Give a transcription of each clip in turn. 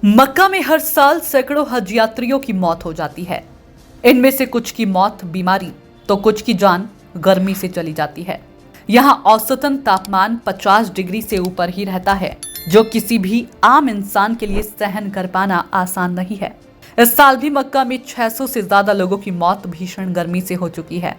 मक्का में हर साल सैकड़ों हज यात्रियों की मौत हो जाती है। इनमें से कुछ की मौत बीमारी तो कुछ की जान गर्मी से चली जाती है। यहाँ औसतन तापमान 50 डिग्री से ऊपर ही रहता है, जो किसी भी आम इंसान के लिए सहन कर पाना आसान नहीं है। इस साल भी मक्का में 600 से ज्यादा लोगों की मौत भीषण गर्मी से हो चुकी है।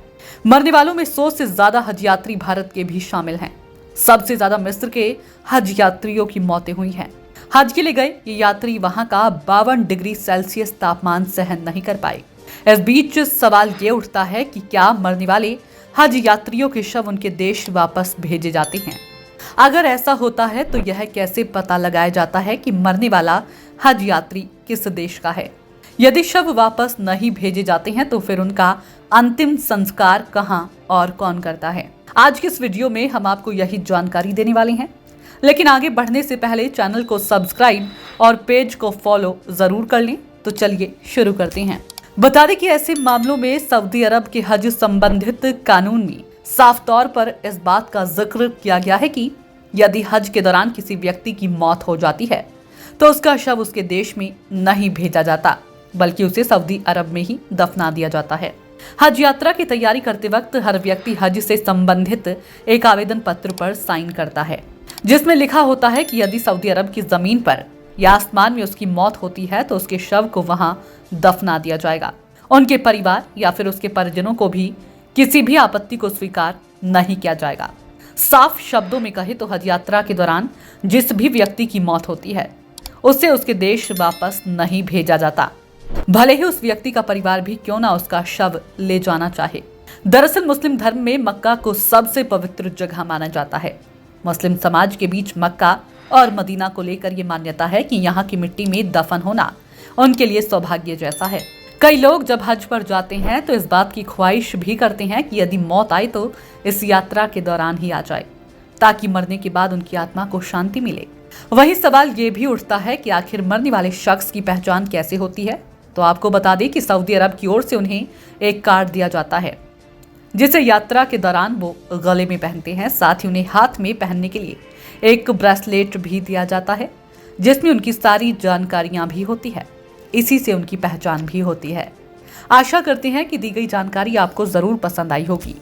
मरने वालों में 100 से ज्यादा हज यात्री भारत के भी शामिल हैं। सबसे ज्यादा मिस्र के हज यात्रियों की मौतें हुई हैं। हज के लिए गए ये यात्री वहां का 52 डिग्री सेल्सियस तापमान सहन नहीं कर पाए। इस बीच सवाल ये उठता है कि क्या मरने वाले हज यात्रियों के शव उनके देश वापस भेजे जाते हैं? अगर ऐसा होता है तो यह कैसे पता लगाया जाता है कि मरने वाला हज यात्री किस देश का है? यदि शव वापस नहीं भेजे जाते हैं तो फिर उनका अंतिम संस्कार कहां और कौन करता है? आज के इस वीडियो में हम आपको यही जानकारी देने वाले हैं। लेकिन आगे बढ़ने से पहले चैनल को सब्सक्राइब और पेज को फॉलो जरूर कर लें। तो चलिए शुरू करते हैं। बता दें कि ऐसे मामलों में सऊदी अरब के हज संबंधित कानून में साफ तौर पर इस बात का जिक्र किया गया है कि यदि हज के दौरान किसी व्यक्ति की मौत हो जाती है तो उसका शव उसके देश में नहीं भेजा जाता, बल्कि उसे सऊदी अरब में ही दफना दिया जाता है। हज यात्रा की तैयारी करते वक्त हर व्यक्ति हज से संबंधित एक आवेदन पत्र पर साइन करता है, जिसमें लिखा होता है कि यदि सऊदी अरब की जमीन पर या आसमान में उसकी मौत होती है तो उसके शव को वहां दफना दिया जाएगा। उनके परिवार या फिर उसके परिजनों को भी किसी भी आपत्ति को स्वीकार नहीं किया जाएगा। साफ शब्दों में कहे तो हज यात्रा के दौरान जिस भी व्यक्ति की मौत होती है उसे उसके देश वापस नहीं भेजा जाता, भले ही उस व्यक्ति का परिवार भी क्यों ना उसका शव ले जाना चाहे। दरअसल मुस्लिम धर्म में मक्का को सबसे पवित्र जगह माना जाता है। मुस्लिम समाज के बीच मक्का और मदीना को लेकर ये मान्यता है कि यहाँ की मिट्टी में दफन होना उनके लिए सौभाग्य जैसा है। कई लोग जब हज पर जाते हैं तो इस बात की ख्वाहिश भी करते हैं कि यदि मौत आए तो इस यात्रा के दौरान ही आ जाए, ताकि मरने के बाद उनकी आत्मा को शांति मिले। वही सवाल ये भी उठता है कि आखिर मरने वाले शख्स की पहचान कैसे होती है? तो आपको बता दें कि सऊदी अरब की ओर से उन्हें एक कार्ड दिया जाता है, जिसे यात्रा के दौरान वो गले में पहनते हैं। साथ ही उन्हें हाथ में पहनने के लिए एक ब्रेसलेट भी दिया जाता है, जिसमें उनकी सारी जानकारियां भी होती है। इसी से उनकी पहचान भी होती है। आशा करते हैं कि दी गई जानकारी आपको जरूर पसंद आई होगी।